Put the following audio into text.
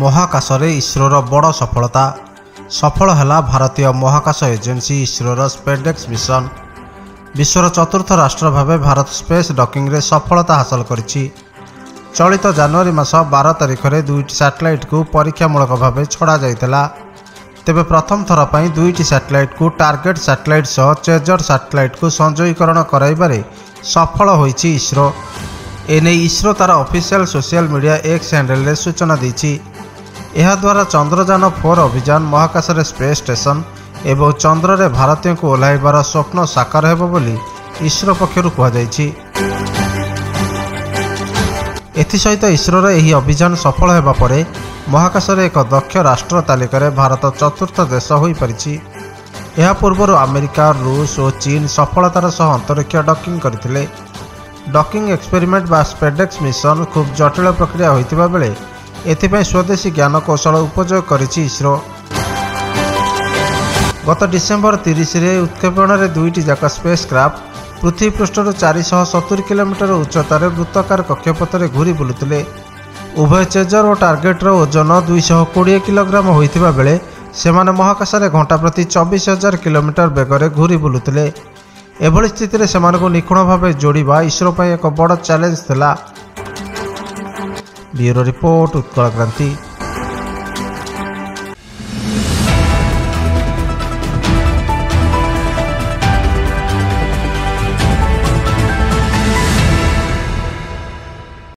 ମହାକାଶରେ ଇସ୍ରୋର ବଡ଼ ସଫଳତା। ସଫଳ ହେଲା ଭାରତୀୟ ମହାକାଶ ଏଜେନ୍ସି ଇସ୍ରୋର ସ୍ପେଡେକ୍ସ ମିଶନ। ବିଶ୍ୱର ଚତୁର୍ଥ ରାଷ୍ଟ୍ର ଭାବେ ଭାରତ ସ୍ପେସ୍ ଡକିଂରେ ସଫଳତା ହାସଲ କରିଛି। ଚଳିତ ଜାନୁଆରୀ ମାସ 12 ତାରିଖରେ ଦୁଇଟି ସାଟେଲାଇଟ୍କୁ ପରୀକ୍ଷାମୂଳକ ଭାବେ ଛଡ଼ାଯାଇଥିଲା। ତେବେ ପ୍ରଥମ ଥର ପାଇଁ ଦୁଇଟି ସାଟେଲାଇଟ୍କୁ ଟାର୍ଗେଟ୍ ସାଟେଲାଇଟ୍ ସହ ଚେଜର ସାଟେଲାଇଟ୍କୁ ସଂଯୋଗୀକରଣ କରାଇବାରେ ସଫଳ ହୋଇଛି ଇସ୍ରୋ। ଏନେଇ ଇସ୍ରୋ ତାର ଅଫିସିଆଲ ସୋସିଆଲ ମିଡ଼ିଆ ଏକ୍ସ ହ୍ୟାଣ୍ଡେଲରେ ସୂଚନା ଦେଇଛି। ଏହାଦ୍ୱାରା ଚନ୍ଦ୍ରଯାନ 4 ଅଭିଯାନ, ମହାକାଶରେ ସ୍ପେସ୍ ଷ୍ଟେସନ ଏବଂ ଚନ୍ଦ୍ରରେ ଭାରତୀୟଙ୍କୁ ଓହ୍ଲାଇବାର ସ୍ୱପ୍ନ ସାକାର ହେବ ବୋଲି ଇସ୍ରୋ ପକ୍ଷରୁ କୁହାଯାଇଛି। ଏଥିସହିତ ଇସ୍ରୋର ଏହି ଅଭିଯାନ ସଫଳ ହେବା ପରେ ମହାକାଶରେ ଏକ ଦକ୍ଷ ରାଷ୍ଟ୍ର ତାଲିକାରେ ଭାରତ ଚତୁର୍ଥ ଦେଶ ହୋଇପାରିଛି। ଏହା ପୂର୍ବରୁ ଆମେରିକା, ରୁଷ ଓ ଚୀନ ସଫଳତାର ସହ ଅନ୍ତରୀକ୍ଷ ଡକିଂ କରିଥିଲେ। ଡକିଂ ଏକ୍ସପେରିମେଣ୍ଟ ବା ସ୍ପେଡେକ୍ସ ମିଶନ ଖୁବ୍ ଜଟିଳ ପ୍ରକ୍ରିୟା ହୋଇଥିବା ବେଳେ ଏଥିପାଇଁ ସ୍ୱଦେଶୀ ଜ୍ଞାନକୌଶଳ ଉପଯୋଗ କରିଛି ଇସ୍ରୋ। ଗତ ଡିସେମ୍ବର 30ରେ ଉତ୍କ୍ଷେପଣରେ ଦୁଇଟି ଯାକ ସ୍ପେସ୍ କ୍ରାଫ୍ଟ ପୃଥିବୀ ପୃଷ୍ଠରୁ 470 କିଲୋମିଟର ଉଚ୍ଚତାରେ ବୃତ୍ତାକାର କକ୍ଷପଥରେ ଘୁରି ବୁଲୁଥିଲେ। ଉଭୟ ଚେଜର ଓ ଟାର୍ଗେଟର ଓଜନ 220 କିଲୋଗ୍ରାମ ହୋଇଥିବା ବେଳେ ସେମାନେ ମହାକାଶରେ ଘଣ୍ଟା ପ୍ରତି 24,000 କିଲୋମିଟର ବେଗରେ ଘୁରି ବୁଲୁଥିଲେ। ଏଭଳି ସ୍ଥିତିରେ ସେମାନଙ୍କୁ ନିଖୁଣ ଭାବେ ଯୋଡ଼ିବା ଇସ୍ରୋ ପାଇଁ ଏକ ବଡ଼ ଚ୍ୟାଲେଞ୍ଜ ଥିଲା। ବ୍ୟୁରୋ ରିପୋର୍ଟ, ଉତ୍କଳ କ୍ରାନ୍ତି।